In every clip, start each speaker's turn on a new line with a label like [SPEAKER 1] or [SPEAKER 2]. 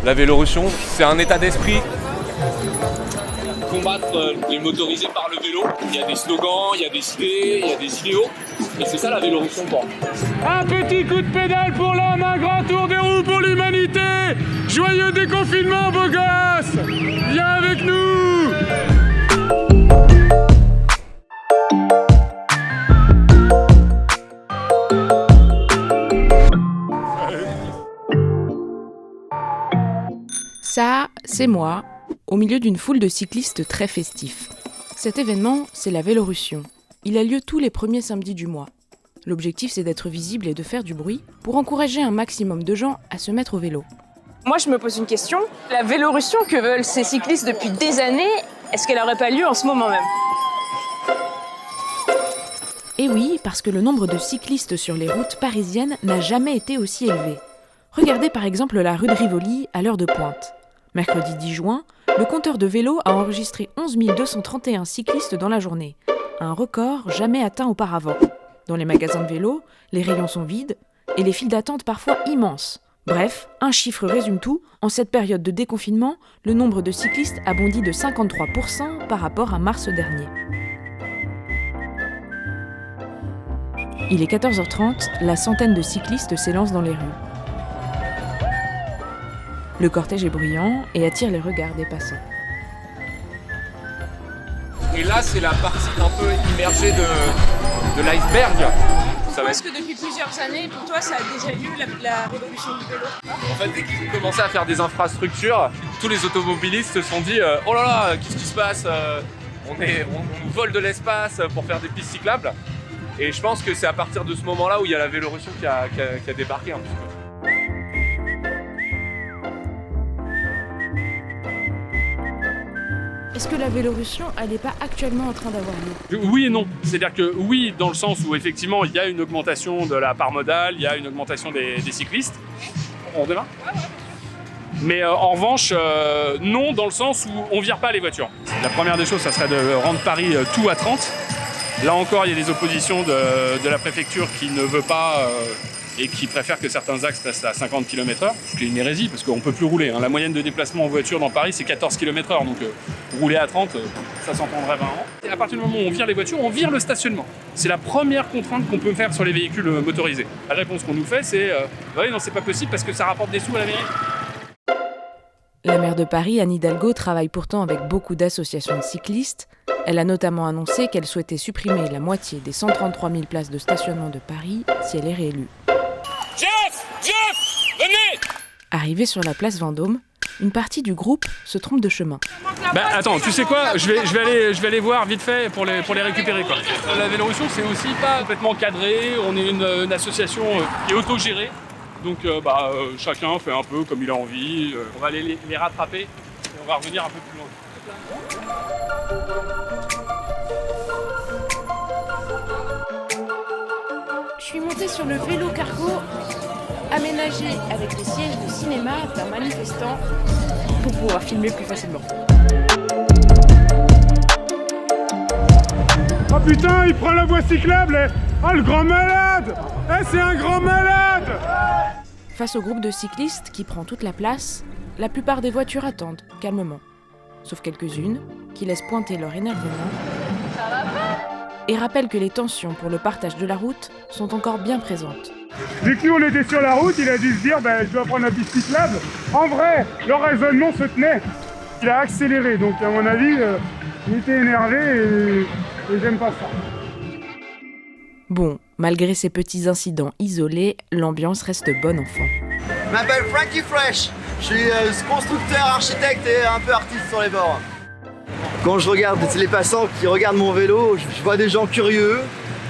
[SPEAKER 1] La Vélorussion, c'est un état d'esprit.
[SPEAKER 2] Combattre les motorisés par le vélo. Il y a des slogans, il y a des idées, il y a des idéaux. Et c'est ça la Vélorussion pour moi.
[SPEAKER 3] Un petit coup de pédale pour l'homme, un grand tour des roues pour l'humanité. Joyeux déconfinement, beau gosse. Viens avec nous.
[SPEAKER 4] Ça, c'est moi, au milieu d'une foule de cyclistes très festifs. Cet événement, c'est la Vélorussion. Il a lieu tous les premiers samedis du mois. L'objectif, c'est d'être visible et de faire du bruit pour encourager un maximum de gens à se mettre au vélo.
[SPEAKER 5] Moi, je me pose une question. La Vélorussion que veulent ces cyclistes depuis des années, est-ce qu'elle n'aurait pas lieu en ce moment même ?
[SPEAKER 4] Et oui, parce que le nombre de cyclistes sur les routes parisiennes n'a jamais été aussi élevé. Regardez par exemple la rue de Rivoli à l'heure de pointe. Mercredi 10 juin, le compteur de vélos a enregistré 11 231 cyclistes dans la journée. Un record jamais atteint auparavant. Dans les magasins de vélos, les rayons sont vides et les files d'attente parfois immenses. Bref, un chiffre résume tout. En cette période de déconfinement, le nombre de cyclistes a bondi de 53% par rapport à mars dernier. Il est 14h30, la centaine de cyclistes s'élance dans les rues. Le cortège est bruyant et attire les regards des passants.
[SPEAKER 1] Et là, c'est la partie un peu immergée de l'iceberg.
[SPEAKER 5] Je pense que depuis plusieurs années, pour toi, ça a déjà eu la révolution du vélo.
[SPEAKER 1] En fait, dès qu'ils ont commencé à faire des infrastructures, tous les automobilistes se sont dit oh là là, qu'est-ce qui se passe, on nous vole de l'espace pour faire des pistes cyclables. Et je pense que c'est à partir de ce moment-là où il y a la Vélorussion qui a débarqué un petit peu.
[SPEAKER 4] Est-ce que la Vélorussion, elle n'est pas actuellement en train d'avoir lieu ?
[SPEAKER 3] Oui et non. C'est-à-dire que oui, dans le sens où effectivement il y a une augmentation de la part modale, il y a une augmentation des cyclistes. On démarre ? Mais en revanche, non, dans le sens où on ne vire pas les voitures. La première des choses, ça serait de rendre Paris tout à 30. Là encore, il y a des oppositions de la préfecture qui ne veut pas et qui préfère que certains axes restent à 50 km/h, ce qui est une hérésie parce qu'on ne peut plus rouler. La moyenne de déplacement en voiture dans Paris, c'est 14 km/h, donc rouler à 30, ça s'entendrait vraiment. Et à partir du moment où on vire les voitures, on vire le stationnement. C'est la première contrainte qu'on peut faire sur les véhicules motorisés. La réponse qu'on nous fait, c'est oui, non, c'est pas possible parce que ça rapporte des sous à la mairie.
[SPEAKER 4] La maire de Paris, Anne Hidalgo, travaille pourtant avec beaucoup d'associations de cyclistes. Elle a notamment annoncé qu'elle souhaitait supprimer la moitié des 133 000 places de stationnement de Paris si elle est réélue.
[SPEAKER 2] Jeff, venez.
[SPEAKER 4] Arrivée sur la place Vendôme, une partie du groupe se trompe de chemin.
[SPEAKER 3] Bah attends, tu sais quoi, je vais aller voir vite fait pour les récupérer quoi. La Vélorussion, c'est aussi pas complètement cadré, on est une association qui est autogérée. Donc chacun fait un peu comme il a envie. On va aller les rattraper et on va revenir un peu plus loin.
[SPEAKER 4] Je suis montée sur le vélo cargo aménagé avec des sièges de cinéma d'un manifestant pour pouvoir filmer plus facilement.
[SPEAKER 3] Oh putain, il prend la voie cyclable. Oh le grand malade. C'est un grand malade.
[SPEAKER 4] Face au groupe de cyclistes qui prend toute la place, la plupart des voitures attendent calmement. Sauf quelques-unes qui laissent pointer leur énervement et rappellent que les tensions pour le partage de la route sont encore bien présentes.
[SPEAKER 3] Vu que nous on était sur la route, il a dû se dire je dois prendre la piste cyclable. En vrai, le raisonnement se tenait. Il a accéléré, donc à mon avis, il était énervé et j'aime pas ça.
[SPEAKER 4] Bon, malgré ces petits incidents isolés, l'ambiance reste bonne enfant.
[SPEAKER 6] Je m'appelle Frankie Fresh, je suis constructeur, architecte et un peu artiste sur les bords. Quand je regarde les passants qui regardent mon vélo, je vois des gens curieux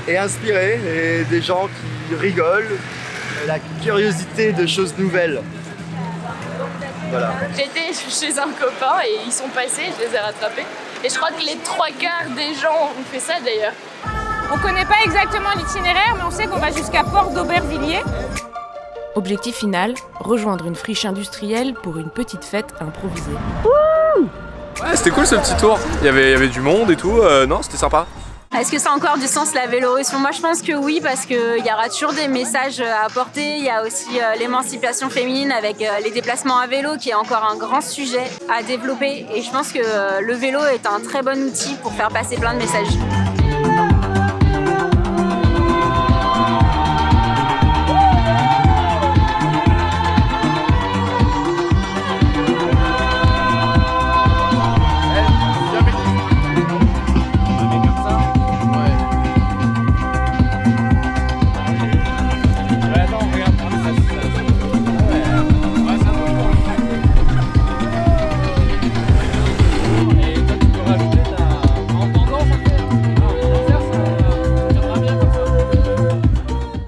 [SPEAKER 6] et inspirés et des gens qui rigolent, la curiosité de choses nouvelles. Voilà.
[SPEAKER 5] J'étais chez un copain et ils sont passés, je les ai rattrapés. Et je crois que les 3/4 des gens ont fait ça d'ailleurs. On connaît pas exactement l'itinéraire, mais on sait qu'on va jusqu'à Port d'Aubervilliers.
[SPEAKER 4] Objectif final, rejoindre une friche industrielle pour une petite fête improvisée.
[SPEAKER 1] Ouais, c'était cool ce petit tour. Il y avait du monde et tout. Non, c'était sympa.
[SPEAKER 7] Est-ce que ça a encore du sens la Vélorussion? Moi je pense que oui, parce qu'il y aura toujours des messages à apporter. Il y a aussi l'émancipation féminine avec les déplacements à vélo qui est encore un grand sujet à développer. Et je pense que le vélo est un très bon outil pour faire passer plein de messages.